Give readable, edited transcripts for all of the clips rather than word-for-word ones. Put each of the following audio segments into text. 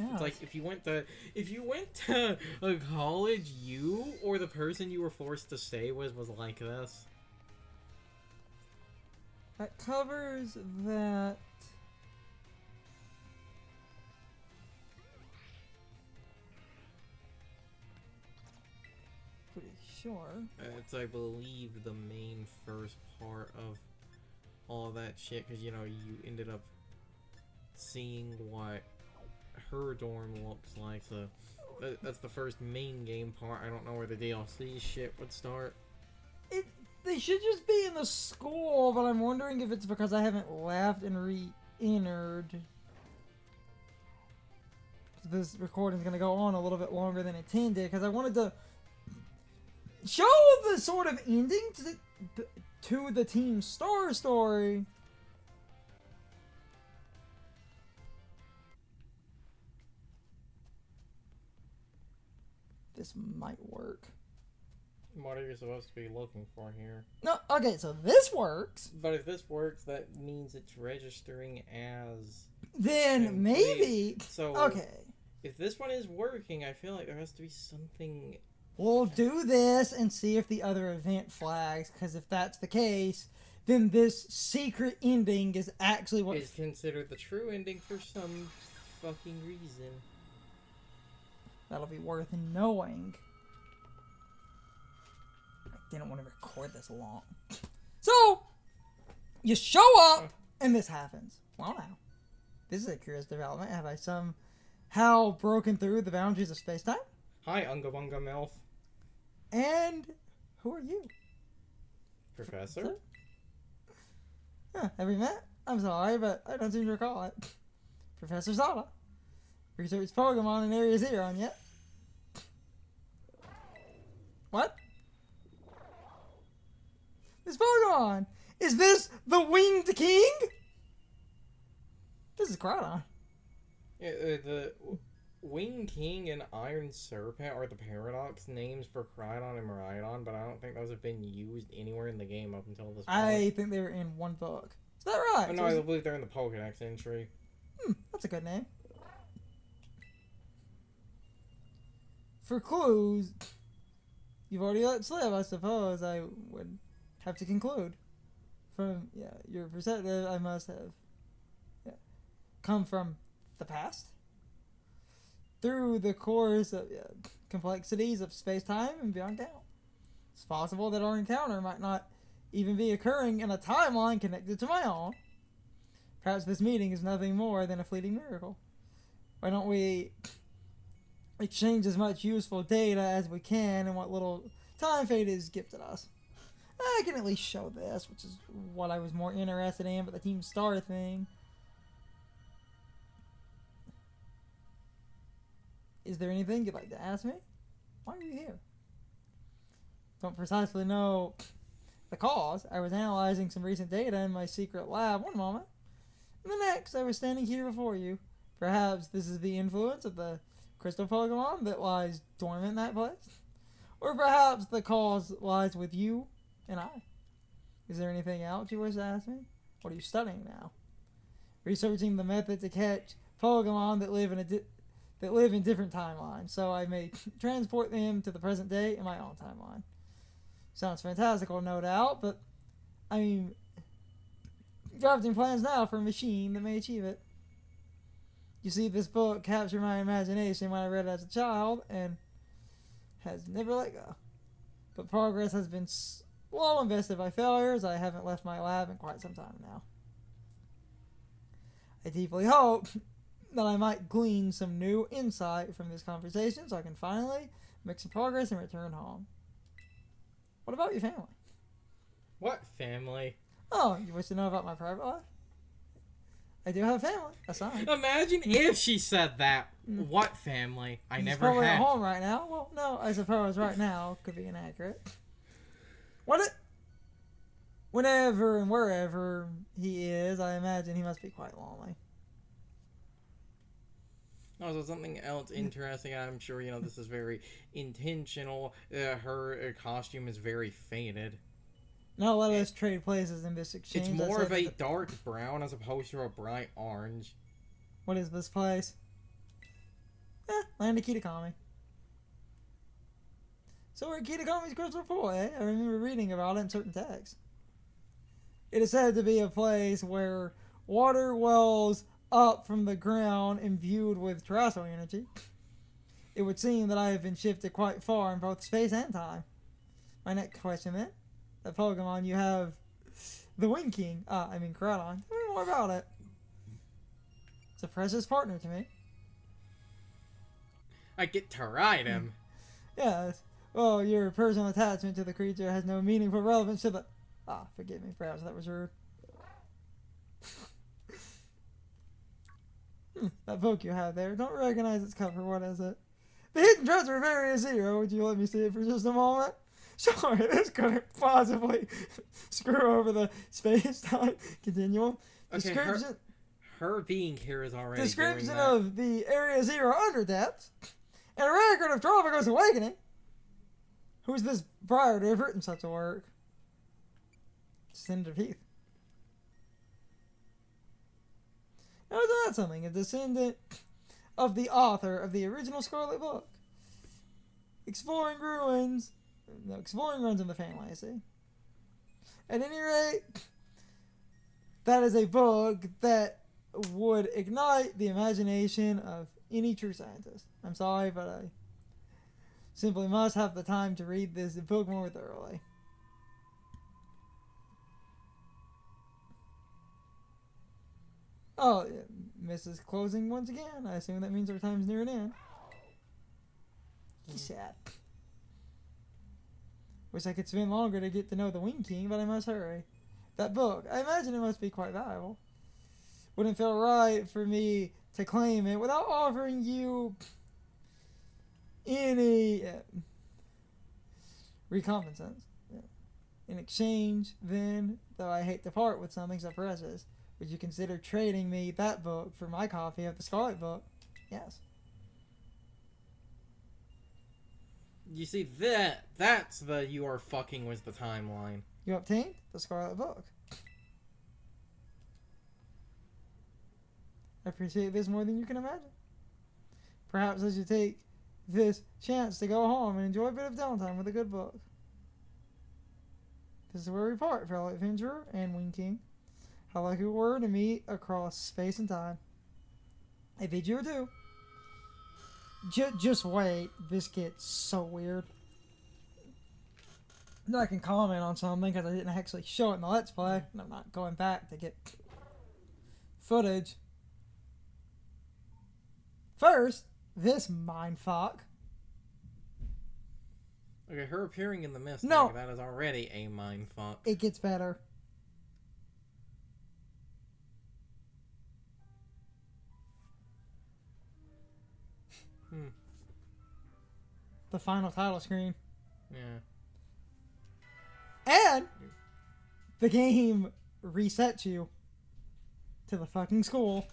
Yeah, It's like if you went to a college, you or the person you were forced to stay with was like this. that covers that. Pretty sure. It's, I believe, the main first part of all that shit, because, you know, you ended up seeing what her dorm looks like, so that's the first main game part. I don't know where the DLC shit would start. They should just be in the school, but I'm wondering if it's because I haven't left and re-entered. This recording's gonna go on a little bit longer than intended, because I wanted to show the sort of ending to the Team Star story. This might work. What are you supposed to be looking for here? No, okay, so this works. But if this works, that means it's registering as... Then maybe... So, okay. If this one is working, I feel like there has to be something... We'll do this and see if the other event flags, because if that's the case, then this secret ending is actually what... is considered the true ending for some fucking reason. That'll be worth knowing. I didn't want to record this long. So, you show up, and this happens. Well, now, this is a curious development. Have I somehow broken through the boundaries of space-time? Hi, Unga Bunga Milf. And who are you? Professor? Huh, have we met? I'm sorry, but I don't seem to recall it. Professor Zada. Research Pokemon in Area Zero yet? What? This Pokemon! Is this the Winged King? This is Crawdon. Yeah, the Wing King and Iron Serpent are the Paradox names for Cridon and Miraidon, but I don't think those have been used anywhere in the game up until this point. I think they were in one book. Is that right? Oh, no, I believe they're in the Pokédex entry. That's a good name. For clues, you've already let slip, I suppose. I would have to conclude. From, your perspective, I must have come from the past. Through the course of complexities of space-time and beyond doubt. It's possible that our encounter might not even be occurring in a timeline connected to my own. Perhaps this meeting is nothing more than a fleeting miracle. Why don't we exchange as much useful data as we can and what little time fate has gifted us? I can at least show this, which is what I was more interested in, but the Team Star thing. Is there anything you'd like to ask me? Why are you here? Don't precisely know the cause. I was analyzing some recent data in my secret lab one moment. And the next, I was standing here before you. Perhaps this is the influence of the crystal Pokemon that lies dormant in that place? Or perhaps the cause lies with you and I. Is there anything else you wish to ask me? What are you studying now? Researching the method to catch Pokemon that live in different timelines, so I may transport them to the present day in my own timeline. Sounds fantastical, no doubt, but I mean, drafting plans now for a machine that may achieve it. You see, this book captured my imagination when I read it as a child, and has never let go. But progress has been slow and vested by failures. I haven't left my lab in quite some time now. I deeply hope that I might glean some new insight from this conversation so I can finally make some progress and return home. What about your family? What family? Oh, you wish to know about my private life? I do have a family. That's fine. Imagine if she said that. What family? I He's never probably had. at home right now. Well, no, I suppose right now could be inaccurate. Whenever and wherever he is, I imagine he must be quite lonely. Oh, so something else interesting. I'm sure, this is very intentional. Her costume is very faded. Now let us trade places in this exchange. It's more of a dark brown as opposed to a bright orange. What is this place? Land of Kitakami. So where Kitakami's crystal pool, eh? I remember reading about it in certain texts. It is said to be a place where water wells up from the ground imbued with terrestrial energy. It would seem that I have been shifted quite far in both space and time. My next question then. That Pokemon you have, the Wing King, Koraidon. Tell me more about it. It's a precious partner to me. I get to ride him. Yes. Well, your personal attachment to the creature has no meaningful relevance to the... forgive me, perhaps that was rude. That book you have there, don't recognize its cover, what is it? The Hidden Treasure of Area Zero, would you let me see it for just a moment? Sorry, this couldn't possibly screw over the space-time continuum. Okay, her being here is already description doing that. of the Area Zero Underdepths, and a record of Tropico's Awakening. Who's this prior to have written such a work? Senator Heath. Now, isn't that something? A descendant of the author of the original Scarlet book. Exploring ruins in the family, I see. At any rate, that is a book that would ignite the imagination of any true scientist. I'm sorry, but I simply must have the time to read this book more thoroughly. Oh, Mrs. Closing once again. I assume that means our time's near an end. Sad. Wish I could spend longer to get to know the Wing King, but I must hurry. That book, I imagine it must be quite valuable. Wouldn't feel right for me to claim it without offering you any recompensance. In exchange, then, though I hate to part with something so precious, would you consider trading me that book for my copy of the Scarlet book? Yes. You see, that's the you are fucking with the timeline. You obtained the Scarlet book. I appreciate this more than you can imagine. Perhaps I should take this chance to go home and enjoy a bit of downtime with a good book. This is where we part, fellow adventurer and Wing King. How lucky we were to meet across space and time. I bid you adieu. Just wait. This gets so weird. Then I can comment on something because I didn't actually show it in the Let's Play. And I'm not going back to get footage. First, this mindfuck. Okay, her appearing in the mist, No. that is already a mindfuck. It gets better. The final title screen. Yeah. And the game resets you to the fucking school.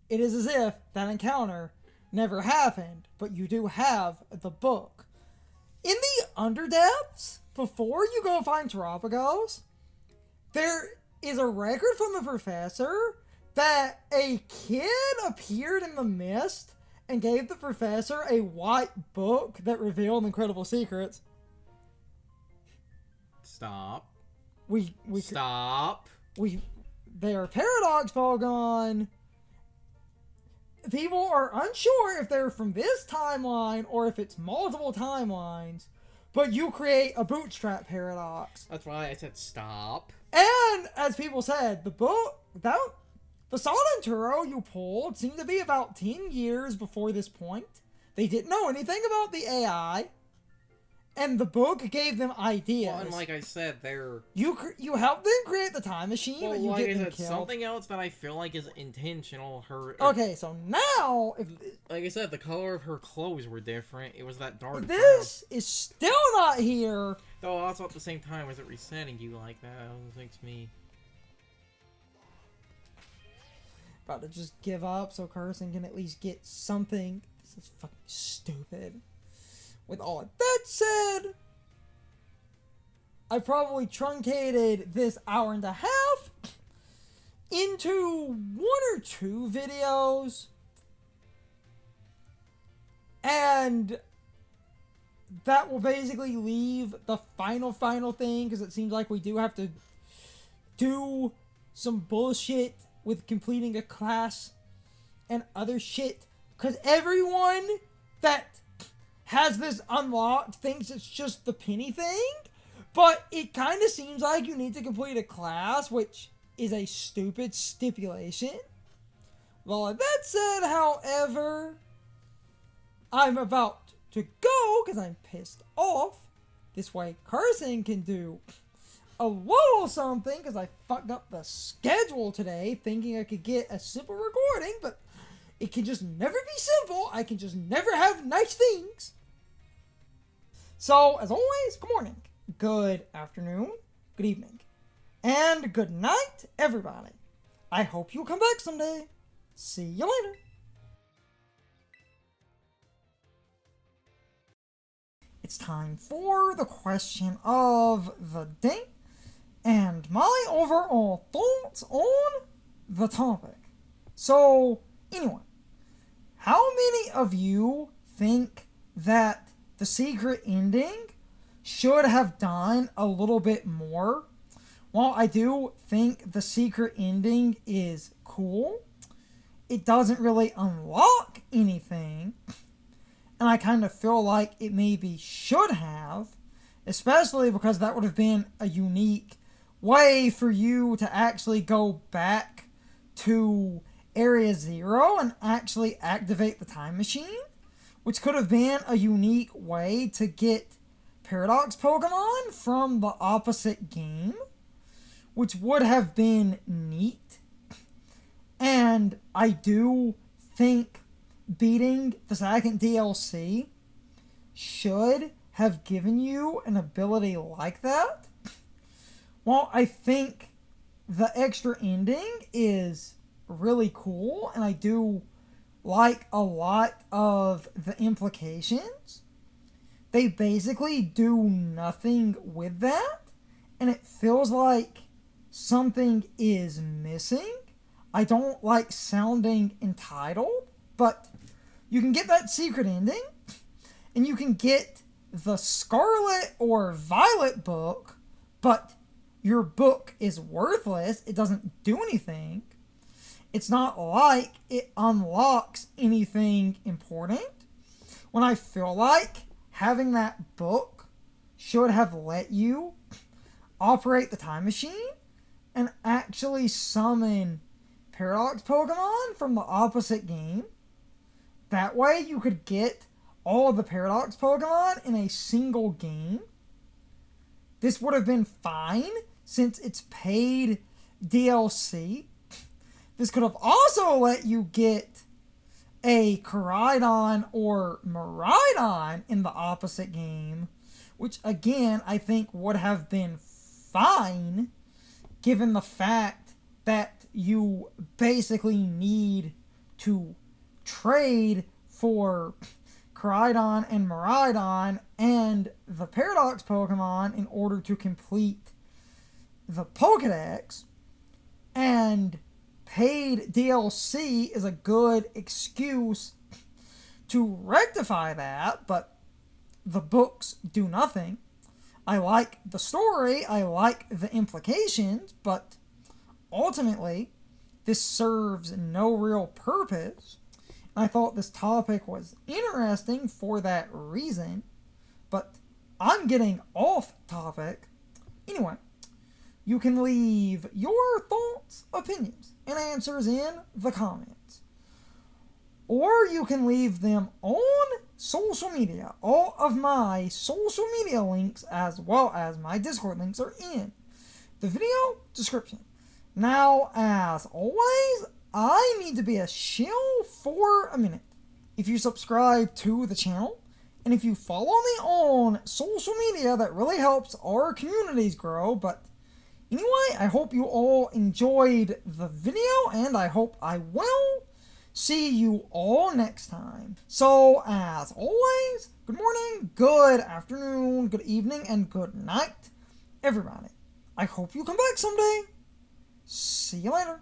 It is as if that encounter never happened, but you do have the book. In the Underdepths, before you go find Terapagos, there is a record from the professor that a kid appeared in the mist and gave the professor a white book that revealed incredible secrets. Stop. Stop. They are paradox Pokemon. People are unsure if they're from this timeline or if it's multiple timelines, but you create a bootstrap paradox. That's why I said stop. And as people said, the Solenturo you pulled seemed to be about 10 years before this point. They didn't know anything about the AI, and the book gave them ideas. Well, and like I said, they're... You helped them create the time machine, well, but you like get I them said, killed. something else that I feel like is intentional. Okay, so now... like I said, the color of her clothes were different. It was that dark This is still not here. Though also at the same time, as it resetting you like that, it makes me... About to just give up so Carson can at least get something. This is fucking stupid. With all of that said, I probably truncated this hour and a half into 1 or 2 videos. And that will basically leave the final thing, because it seems like we do have to do some bullshit with completing a class and other shit, because everyone that has this unlocked thinks it's just the penny thing, but it kind of seems like you need to complete a class, which is a stupid stipulation. Well, that said, however, I'm about to go because I'm pissed off. This way Carson can do a little something, because I fucked up the schedule today thinking I could get a simple recording, but it can just never be simple. I can just never have nice things. So, as always, good morning, good afternoon, good evening, and good night, everybody. I hope you'll come back someday. See you later. It's time for the question of the day and my overall thoughts on the topic. So, anyway, how many of you think that the secret ending should have done a little bit more? While I do think the secret ending is cool, it doesn't really unlock anything, and I kind of feel like it maybe should have, especially because that would have been a unique way for you to actually go back to Area 0 and actually activate the time machine, which could have been a unique way to get Paradox Pokemon from the opposite game, which would have been neat. And I do think beating the second DLC should have given you an ability like that. While I think the extra ending is really cool, and I do like a lot of the implications, they basically do nothing with that, and it feels like something is missing. I don't like sounding entitled, but you can get that secret ending, and you can get the Scarlet or Violet book, but your book is worthless. It doesn't do anything. It's not like it unlocks anything important, when I feel like having that book should have let you operate the time machine and actually summon Paradox Pokemon from the opposite game. That way you could get all of the Paradox Pokemon in a single game. This would have been fine since it's paid DLC. This could have also let you get a Koraidon or Miraidon in the opposite game, which again I think would have been fine given the fact that you basically need to trade for Koraidon and Miraidon and the Paradox Pokemon in order to complete the Pokedex, and paid DLC is a good excuse to rectify that, but the books do nothing. I like the story, I like the implications, but ultimately, this serves no real purpose. I thought this topic was interesting for that reason, but I'm getting off topic. Anyway, you can leave your thoughts, opinions, and answers in the comments. Or you can leave them on social media. All of my social media links, as well as my Discord links, are in the video description. Now, as always, I need to be a shill for a minute. If you subscribe to the channel, and if you follow me on social media, that really helps our communities grow. But anyway, I hope you all enjoyed the video, and I hope I will see you all next time. So, as always, good morning, good afternoon, good evening, and good night, everybody. I hope you come back someday. See you later.